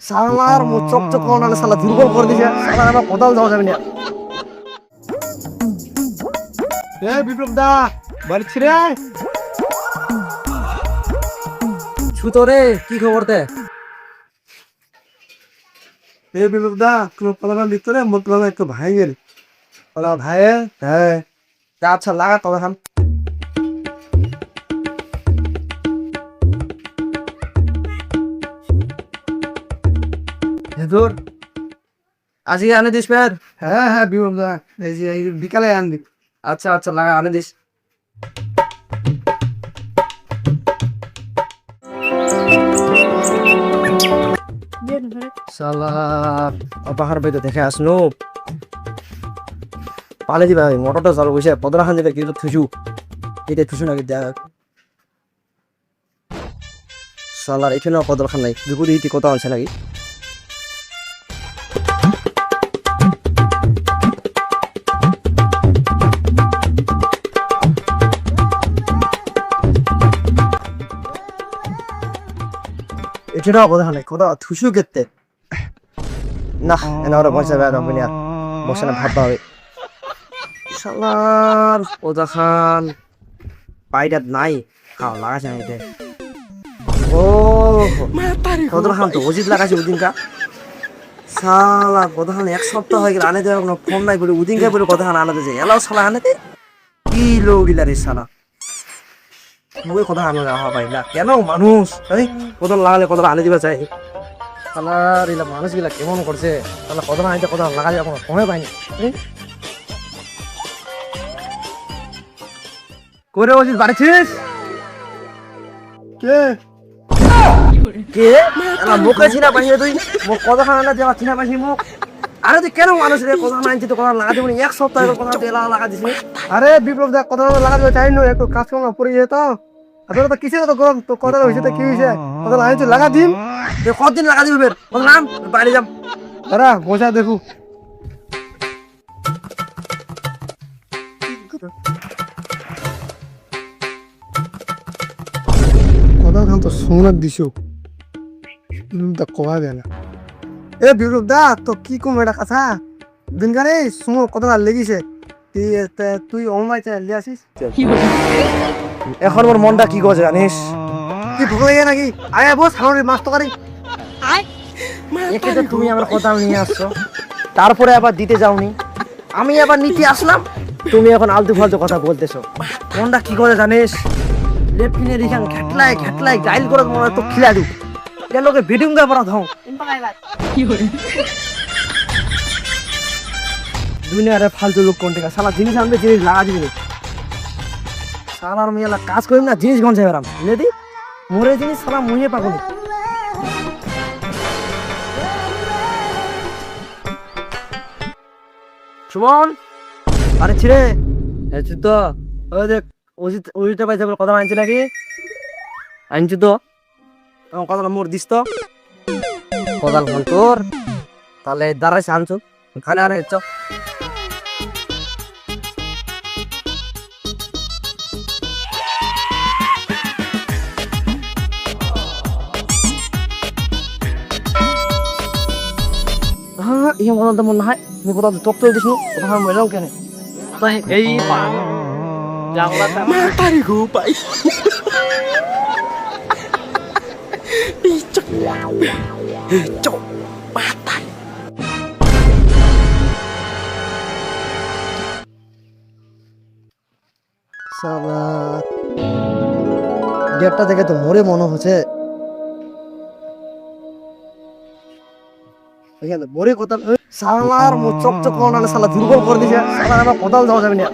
শালার মুখ চকচক কোনালে শালা দুর্বল করে দিছে শালা আমার কোদাল যাওয়া যাবে না এ বিপ্লব দা বাড়ছি রে ছুতো রে কি খবর তে এ বিপ্লব দা কোনো পালা লিখতো রে মোট লাগা একটু ভাই গেল পালা ভাই হ্যাঁ আচ্ছা লাগা তবে খান হেদুর আজকে আনে দিস পের হ্যাঁ হ্যাঁ বিপ্লব দা এই যে বিকালে আনবি আচ্ছা আচ্ছা লাগা আনে দিস শালা পাহাড় বাইতে দেখে আসনো পালে দিবা মোটরটা চালু কইছে পদরা খান দিলে কিন্তু থুসু এটা থুসু নাকি দেখ শালার এখানে পদরা খান নাই বিপদ ইতি কথা আছে নাকি এটা কথা নাই কথা থুসু কেতে না এনা ওরা বসে বের হবে না বসে না ভাববা হবে শালার ওদা খান পাইডাত নাই খাও লাগাছে না এতে ও ওদা খান তো অজিত লাগাছে উদিনকা শালা ওদা খান এক সপ্তাহ হয়ে গেল আনে দেওয়ার কোনো ফোন নাই বলে উদিনকা বলে কথা খান আনাতে যায় এলাও শালা আনেতে কি লোগিলা রে শালা মুই কথা আনো রাখা পাই না কেন মানুষ কথা লাগালে কথা আনে দিবা চাই শালার এলা মানুষগুলা কেমন করছে শালা কথা আনতে কথা লাগা যায় কোনো সময় পাইনি করে অজিত বাড়িছিস কে কে আমার মুখে চিনা পাইনি তুই মুখ কথা খানা দেওয়া চিনা পাইনি মুখ আরে তুই কেন মানুষ রে কথা আনছি তো কথা লাগা দেবনি এক সপ্তাহ কথা লাগা দিছিস আরে বিপ্লব দা কথা লাগা দেবে চাই না একটু কাজ কাম পড়ে যেত তোরা তো কিসে তো গরম তো কথা হয়েছে তো কি হয়েছে কথা আনছি লাগা দিম কতদিন লাগা দিবি বের নাম বাইরে যাম দাঁড়া বসা দেখু কথা খান তো সোনার দিছো তা কবা দেয় না এ বিপ্লব দা তো কি কম এটা কথা দিনকারে সুমো কথা লেগেছে তুই অমাই চাই লিয়ে আসিস এখন ওর মনটা কি করছে জানিস কি ভোগ লাগে নাকি আয় বস হাওড়ি মাছ তো করি একে তো তুমি আমার কথা নিয়ে আসছো তারপরে আবার দিতে যাওনি আমি আবার নিতে আসলাম তুমি এখন আলতু ফালতু কথা বলতেছো মনটা কি করে জানিস লেফটিনের এখান ঘাটলায় ঘাটলায় গাইল করে মনে তো খিলা দু এ লোকে ভিডিওঙ্গা পড়া ধাও দুনিয়ারে ফালতু লোক কোন টাকা শালা জিনিস আনবে জিনিস লাগা দিবি শালার মেয়েলা কাজ করিম না জিনিস গঞ্জে বেরাম বুঝলে দি মোরে জিনিস শালা মুহে পাবো না সুমন আরে ছিড়ে এসে তো ওই দেখ ওইটা পাইছে বলে কথা আনছি নাকি আনছি তো আমার কথাটা মোর দিস তো কোদাল ফোন তোর তাহলে দাঁড়াইছে আনছো খানে আরে চ ইয়ে মনে তো মনে হয় তুমি কোথাও চোখ চলে দিস কোথাও মেলাও কেন এই মাতারি গো পাই গেটটা থেকে তো মরে মনে হচ্ছে মরে কোথাও শালার চকচক কোনালে শালা দুর্বল করে দিছে শালা আমার কোথাও যাওয়া যাবে না